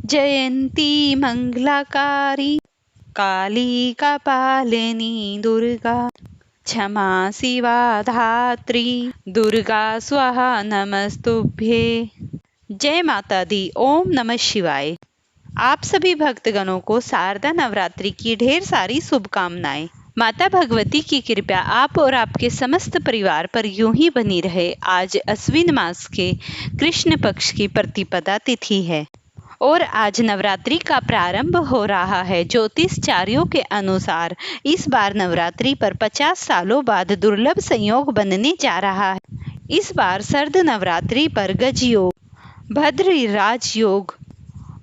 जयंती मंगलाकारी काली कपालिनी दुर्गा क्षमा शिवा धात्री दुर्गा स्वाहा नमस्तुभ्ये। जय माता दी। ओम नमः शिवाय। आप सभी भक्तगणों को शारदा नवरात्रि की ढेर सारी शुभकामनाएं। माता भगवती की कृपा आप और आपके समस्त परिवार पर यूं ही बनी रहे। आज अश्विन मास के कृष्ण पक्ष की प्रतिपदा तिथि है और आज नवरात्रि का प्रारंभ हो रहा है। ज्योतिषाचार्यों के अनुसार इस बार नवरात्रि पर 50 सालों बाद दुर्लभ संयोग बनने जा रहा है। इस बार शरद नवरात्रि पर गज योग, भद्र राजयोग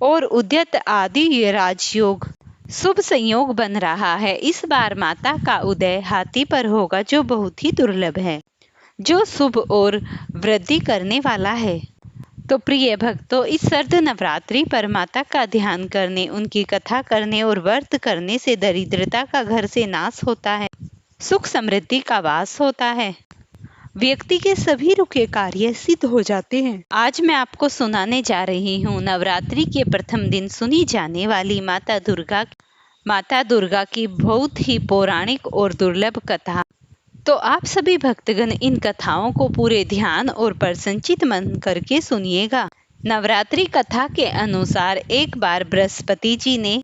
और उद्यत आदि राजयोग शुभ संयोग बन रहा है। इस बार माता का उदय हाथी पर होगा, जो बहुत ही दुर्लभ है, जो शुभ और वृद्धि करने वाला है। तो प्रिय भक्तों, इस शरद नवरात्रि पर माता का ध्यान करने, उनकी कथा करने और व्रत करने से दरिद्रता का घर से नाश होता है, सुख समृद्धि का वास होता है, व्यक्ति के सभी रुके कार्य सिद्ध हो जाते हैं। आज मैं आपको सुनाने जा रही हूँ नवरात्रि के प्रथम दिन सुनी जाने वाली माता दुर्गा की बहुत ही पौराणिक और दुर्लभ कथा। तो आप सभी भक्तगण इन कथाओं को पूरे ध्यान और प्रसन्नचित मन करके सुनिएगा। नवरात्रि कथा के अनुसार एक बार बृहस्पति जी ने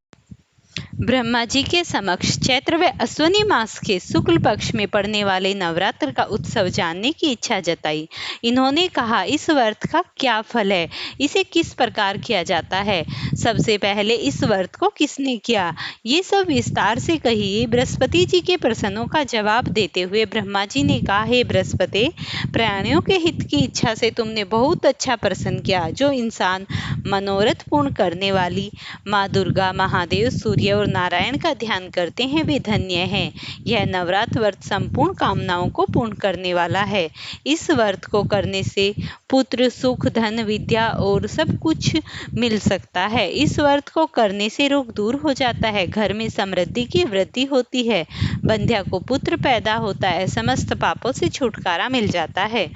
ब्रह्मा जी के समक्ष चैत्र व अश्विनी मास के शुक्ल पक्ष में पड़ने वाले नवरात्र का उत्सव जानने की इच्छा जताई। इन्होंने कहा, इस व्रत का क्या फल है, इसे किस प्रकार किया जाता है, सबसे पहले इस व्रत को किसने किया, ये सब विस्तार से कहिए। बृहस्पति जी के प्रश्नों का जवाब देते हुए ब्रह्मा जी ने कहा, हे बृहस्पति, प्राणियों के हित की इच्छा से तुमने बहुत अच्छा प्रश्न किया। जो इंसान मनोरथ पूर्ण करने वाली माँ दुर्गा, महादेव, सूर्य और नारायण का ध्यान करते हैं वे धन्य हैं। यह नवरात्र व्रत संपूर्ण कामनाओं को पूर्ण करने वाला है। इस व्रत को करने से पुत्र, सुख, धन, विद्या और सब कुछ मिल सकता है। इस व्रत को करने से रोग दूर हो जाता है, घर में समृद्धि की वृद्धि होती है, बंध्या को पुत्र पैदा होता है, समस्त पापों से छुटकारा मिल जाता है।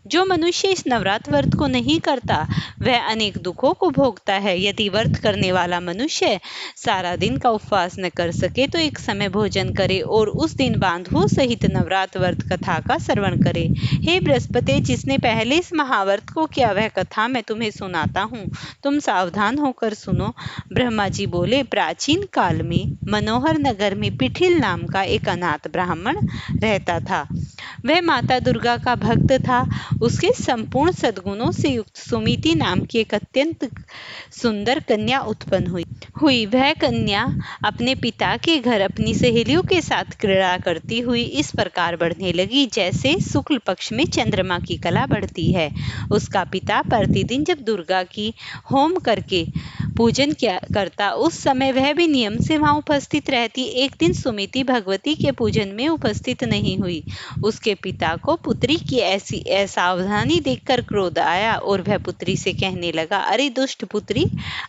जो मनुष्य इस नवरात्र व्रत को नहीं करता वह अनेक दुखों को भोगता है। यदि व्रत करने वाला मनुष्य सारा दिन का उपवास न कर सके तो एक समय भोजन करे और उस दिन बांधवों सहित नवरात्र व्रत कथा का श्रवण करे। हे बृहस्पति, जिसने पहले इस महाव्रत को किया वह कथा मैं तुम्हें सुनाता हूँ, तुम सावधान होकर सुनो। ब्रह्मा जी बोले, प्राचीन काल में मनोहर नगर में पिठिल नाम का एक अनाथ ब्राह्मण रहता था। वह माता दुर्गा का भक्त था। उसके संपूर्ण सद्गुणों से युक्त सुमिति नाम की एक अत्यंत सुंदर कन्या उत्पन्न हुई। वह कन्या अपने पिता के घर अपनी सहेलियों के साथ क्रीड़ा करती हुई इस प्रकार बढ़ने लगी जैसे शुक्ल पक्ष में चंद्रमा की कला बढ़ती है। उसका पिता प्रतिदिन जब दुर्गा की होम करके पूजन करता, उस समय वह भी नियम से वहां उपस्थित रहती। एक दिन सुमिति भगवती के पूजन में उपस्थित नहीं हुई। उसके पिता को पुत्री की ऐसी असावधानी देखकर क्रोध आया और वह पुत्री से कहने लगा, अरे दुष्ट पुत्री,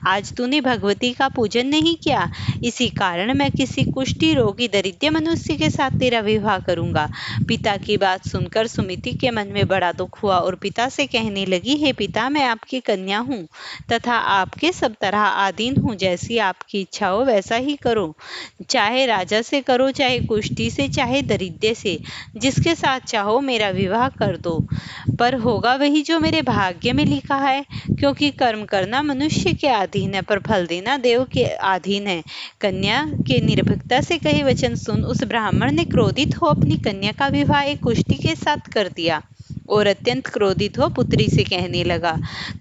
आज तूने भगवती का पूजन नहीं किया, इसी कारण मैं किसी कुष्ठी रोगी दरिद्र मनुष्य के साथ तेरा विवाह करूंगा। पिता की बात सुनकर सुमिति के मन में बड़ा दुख हुआ और पिता से कहने लगी, हे पिता, मैं आपकी कन्या हूँ तथा आपके सब तरह आधीन हूँ, जैसी आपकी इच्छा हो वैसा ही करो, चाहे राजा से करो, चाहे कुष्ठी से, चाहे दरिद्र से, जिसके साथ चाहो मेरा विवाह कर दो, पर होगा वही जो मेरे भाग्य में लिखा है, क्योंकि कर्म करना मनुष्य के अधीन है पर फल देना देव के अधीन है। कन्या के निर्भीकता से कहे वचन सुन उस ब्राह्मण ने क्रोधित हो अपनी कन्या का विवाह एक कुष्ठी के साथ कर दिया और अत्यंत क्रोधित हो पुत्री से कहने लगा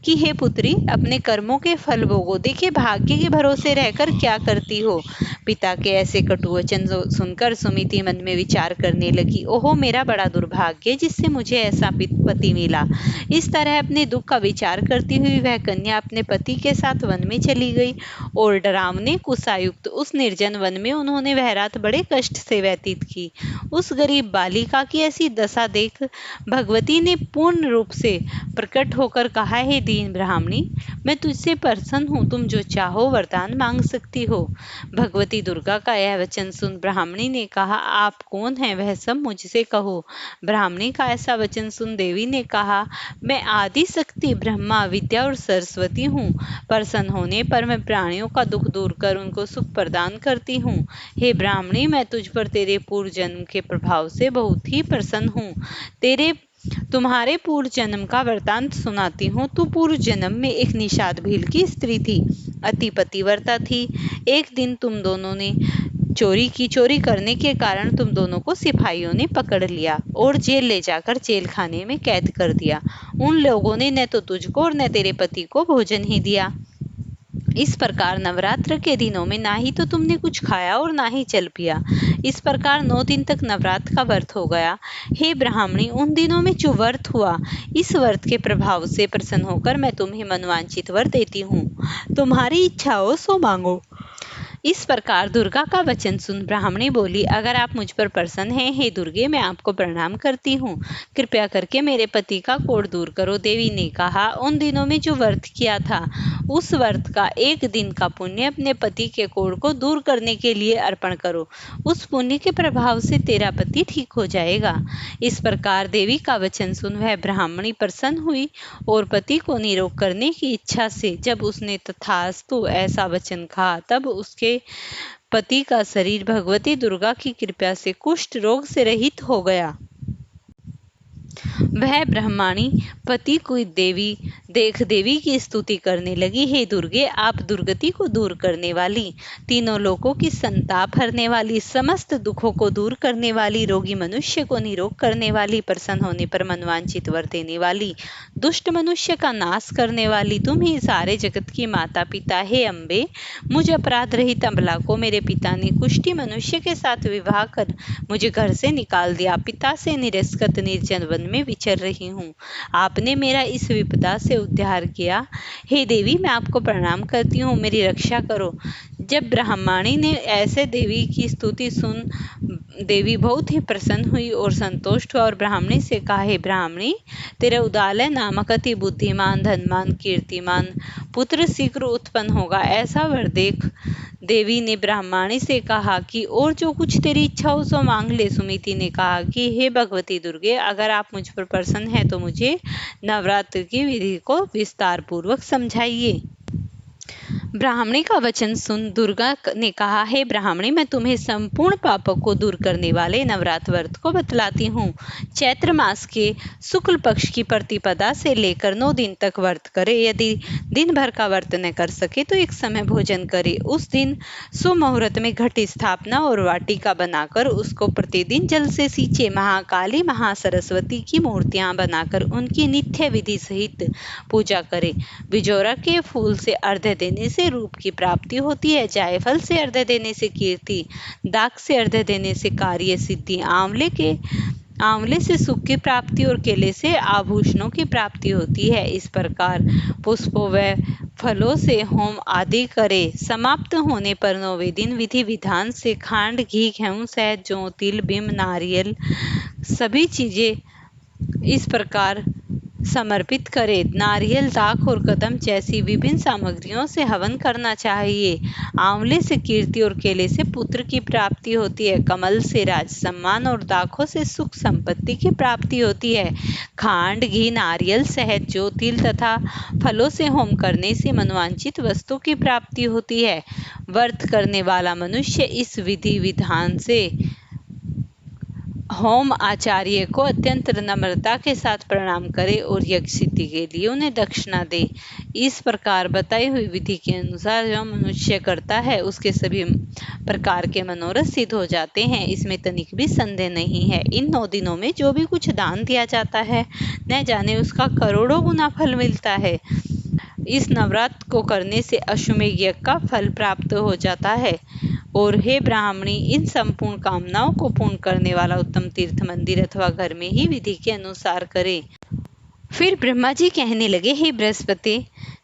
कि हे पुत्री, अपने कर्मों के फल भोगो, देखिए भाग्य के भरोसे रहकर क्या करती हो। पिता के ऐसे कटु वचन सुनकर सुमिति मन में विचार करने लगी, ओहो मेरा बड़ा दुर्भाग्य जिससे मुझे ऐसा पति मिला। इस तरह अपने दुख का विचार करती हुई वह कन्या अपने पति के साथ वन में चली गई और डरावने कुशायुक्त उस निर्जन वन में उन्होंने वह रात बड़े कष्ट से व्यतीत की। उस गरीब बालिका की ऐसी दशा देख भगवती पति ने पूर्ण रूप से प्रकट होकर कहा, हे दीन ब्राह्मणी, मैं तुझसे प्रसन्न हूँ, तुम जो चाहो वरदान मांग सकती हो। भगवती दुर्गा का यह वचन सुन ब्राह्मणी ने कहा, आप कौन हैं, वह सब मुझसे कहो। ब्राह्मणी का ऐसा वचन सुन देवी ने कहा, मैं आदि शक्ति ब्रह्मा विद्या और सरस्वती हूँ। प्रसन्न होने पर मैं प्राणियों का दुख दूर कर उनको सुख प्रदान करती हूँ। हे ब्राह्मणी, मैं तुझ पर तेरे पूर्व जन्म के प्रभाव से बहुत ही प्रसन्न हूँ। तुम्हारे पूर्व जन्म का वृतांत सुनाती हूँ। तू पूर्व जन्म में एक निषाद भील की स्त्री थी, अति पतिव्रता थी। एक दिन तुम दोनों ने चोरी करने के कारण तुम दोनों को सिपाहियों ने पकड़ लिया और जेल ले जाकर जेल खाने में कैद कर दिया। उन लोगों ने न तो तुझको और न तेरे पति को भोजन ही दिया। इस प्रकार नवरात्र के दिनों में ना ही तो तुमने कुछ खाया और ना ही जल पिया। इस प्रकार 9 दिन तक नवरात्र का व्रत हो गया। हे ब्राह्मणी, उन दिनों में जो व्रत हुआ, इस व्रत के प्रभाव से प्रसन्न होकर मैं तुम्हें मनवांछित वर देती हूँ। तुम्हारी इच्छा हो सो मांगो। इस प्रकार दुर्गा का वचन सुन ब्राह्मणी बोली, अगर आप मुझ पर प्रसन्न हैं, हे दुर्गे, मैं आपको प्रणाम करती हूँ। कृपया करके मेरे पति का कोढ़ दूर करो। देवी ने कहा, उन दिनों में जो व्रत किया था, उस व्रत का 1 दिन का पुण्य अपने पति के कोढ़ को दूर करने के लिए अर्पण करो। उस पुण्य के प्रभाव से तेरा पति ठीक हो जाएगा। इस प्रकार देवी का वचन सुन वह ब्राह्मणी प्रसन्न हुई और पति को निरोग करने की इच्छा से जब उसने तथास्तु ऐसा वचन कहा, तब उसके पति का शरीर भगवती दुर्गा की कृपा से कुष्ठ रोग से रहित हो गया। वह ब्राह्मणी पति को देवी की स्तुति करने लगी, हे दुर्गे, आप दुर्गति को दूर करने वाली, तीनों लोकों की संताप हरने वाली, समस्त दुखों को दूर करने वाली, रोगी मनुष्य को निरोग करने वाली, प्रसन्न होने पर मनवांछित वर देने वाली, दुष्ट मनुष्य का नाश करने वाली, तुम ही सारे जगत की माता पिता। हे अम्बे, मुझ अपराध रहित अबला को मेरे पिता ने कुष्ठी मनुष्य के साथ विवाह कर मुझे घर से निकाल दिया। पिता से निरस्कृत निर्जन वन में विचर रही हूँ। आपने मेरा इस विपदा से उद्धार किया। हे देवी, मैं आपको प्रणाम करती हूँ, मेरी रक्षा करो। जब ब्राह्मणी ने ऐसे देवी की स्तुति सुन देवी बहुत ही प्रसन्न हुई और संतुष्ट हुआ और ब्राह्मणी से कहा, हे ब्राह्मणी, तेरे उदालय नामक अति बुद्धिमान, धनवान, कीर्तिमान पुत्र शीघ्र उत्पन्न होगा, ऐसा वर देख। देवी ने ब्राह्मणी से कहा कि और जो कुछ तेरी इच्छा हो सो मांग ले। सुमिति ने कहा कि हे भगवती दुर्गे, अगर आप मुझ पर प्रसन्न हैं तो मुझे नवरात्र की विधि को विस्तार पूर्वक समझाइए। ब्राह्मणी का वचन सुन दुर्गा ने कहा, हे ब्राह्मणी, मैं तुम्हें संपूर्ण पापों को दूर करने वाले नवरात्र व्रत को बतलाती हूँ। चैत्र मास के शुक्ल पक्ष की प्रतिपदा से लेकर 9 दिन तक व्रत करे। यदि दिन भर का व्रत न कर सके तो एक समय भोजन करे। उस दिन सुमुहूर्त में घट स्थापना और वाटिका बनाकर उसको प्रतिदिन जल से सींचे। महाकाली, महासरस्वती की मूर्तियां बनाकर उनकी नित्य विधि सहित पूजा करे। बिजोरा के फूल से अर्घ्य देने से रूप की प्राप्ति होती है। जायफल से अर्घ्य देने से कीर्ति, दाख से अर्घ्य देने से कार्य सिद्धि, आंवले से सुख की प्राप्ति और केले से आभूषणों की प्राप्ति होती है। इस प्रकार पुष्पों व फलों से होम आदि करे। समाप्त होने पर 9वें दिन विधि विधान से खांड, घी, गेहूं, शहद, जौ, तिल, बिंब, नारियल सभी चीजें इस प्रकार समर्पित करे। नारियल, दाख और कदम जैसी विभिन्न सामग्रियों से हवन करना चाहिए। आंवले से कीर्ति और केले से पुत्र की प्राप्ति होती है। कमल से राज सम्मान और दाखों से सुख संपत्ति की प्राप्ति होती है। खांड, घी, नारियल, शहद, जौ, तिल तथा फलों से होम करने से मनवांछित वस्तु की प्राप्ति होती है। व्रत करने वाला मनुष्य इस विधि विधान से होम आचार्य को अत्यंत नम्रता के साथ प्रणाम करे और यज्ञ सिद्धि के लिए उन्हें दक्षिणा दे। इस प्रकार बताई हुई विधि के अनुसार जो मनुष्य करता है उसके सभी प्रकार के मनोरथ सिद्ध हो जाते हैं। इसमें तनिक भी संदेह नहीं है। इन 9 दिनों में जो भी कुछ दान दिया जाता है, न जाने उसका करोड़ों गुना फल मिलता है। इस नवरात्र को करने से अश्वमेध यज्ञ का फल प्राप्त हो जाता है। और हे ब्राह्मणी, इन संपूर्ण कामनाओं को पूर्ण करने वाला उत्तम तीर्थ, मंदिर अथवा घर में ही विधि के अनुसार करे। फिर ब्रह्मा जी कहने लगे, हे बृहस्पति,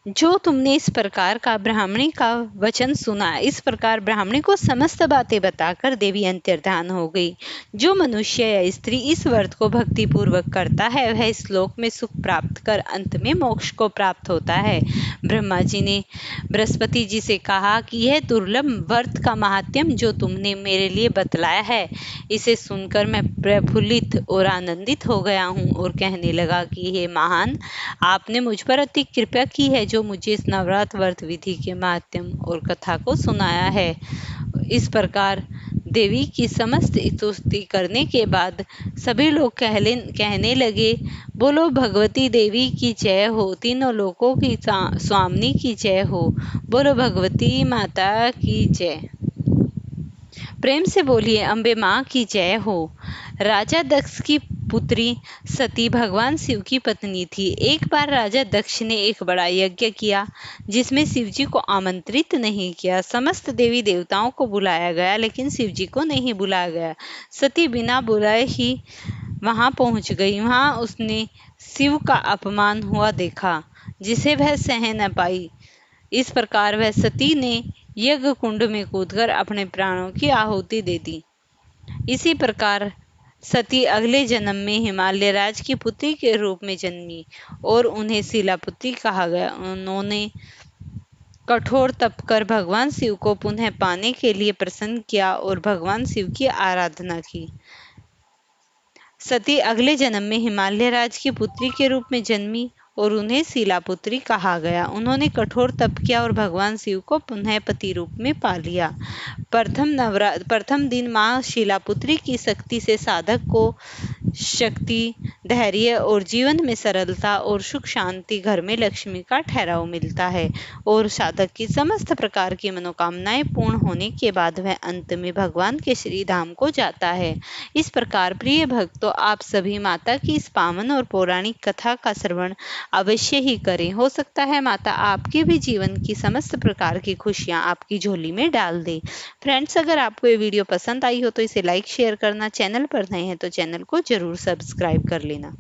जो तुमने इस प्रकार का ब्राह्मणी का वचन सुना, इस प्रकार ब्राह्मणी को समस्त बातें बताकर देवी अंतर्धान हो गई। जो मनुष्य या स्त्री इस व्रत को भक्ति पूर्वक करता है वह इस लोक में सुख प्राप्त कर अंत में मोक्ष को प्राप्त होता है। ब्रह्मा जी ने बृहस्पति जी से कहा कि यह दुर्लभ व्रत का महात्म्य जो तुमने मेरे लिए बतलाया है, इसे सुनकर मैं प्रफुल्लित और आनंदित हो गया हूँ और कहने लगा कि हे महान, आपने मुझ पर अति कृपा की है जो मुझे इस नवरात्र व्रत विधि के माध्यम और कथा को सुनाया है। इस प्रकार देवी की समस्त स्तुति करने के बाद सभी लोग कहने लगे, बोलो भगवती देवी की जय हो, तीनों लोकों की स्वामिनी की जय हो, बोलो भगवती माता की जय। प्रेम से बोलिए अम्बे माँ की जय हो। राजा दक्ष की पुत्री सती भगवान शिव की पत्नी थी। एक बार राजा दक्ष ने एक बड़ा यज्ञ किया जिसमें शिवजी को आमंत्रित नहीं किया। समस्त देवी देवताओं को बुलाया गया लेकिन शिवजी को नहीं बुलाया गया। सती बिना बुलाए ही वहां पहुंच गई। वहां उसने शिव का अपमान हुआ देखा जिसे वह सह न पाई। इस प्रकार वह सती ने यज्ञ कुंड में कूदकर अपने प्राणों की आहुति दे दी। इसी प्रकार सती अगले जन्म में हिमालय राज की पुत्री के रूप में जन्मी और उन्हें शिलापुत्री कहा गया। उन्होंने कठोर तप कर भगवान शिव को पुनः पाने के लिए प्रसन्न किया और भगवान शिव की आराधना की। सती अगले जन्म में हिमालय राज की पुत्री के रूप में जन्मी और उन्हें शिलापुत्री कहा गया। उन्होंने कठोर तप किया और भगवान शिव को पुनः पति रूप में पा लिया। प्रथम दिन माँ शिलापुत्री की शक्ति से साधक को शक्ति, धैर्य और जीवन में सरलता और सुख शांति, घर में लक्ष्मी का ठहराव मिलता है और साधक की समस्त प्रकार की मनोकामनाएं पूर्ण होने के बाद वह अंत में भगवान के श्री धाम को जाता है। इस प्रकार प्रिय भक्तों, आप सभी माता की इस पावन और पौराणिक कथा का श्रवण अवश्य ही करें। हो सकता है माता आपके भी जीवन की समस्त प्रकार की खुशियां आपकी झोली में डाल दे। फ्रेंड्स, अगर आपको ये वीडियो पसंद आई हो तो इसे लाइक शेयर करना, चैनल पर नए हैं तो चैनल को जरूर सब्सक्राइब कर लेना।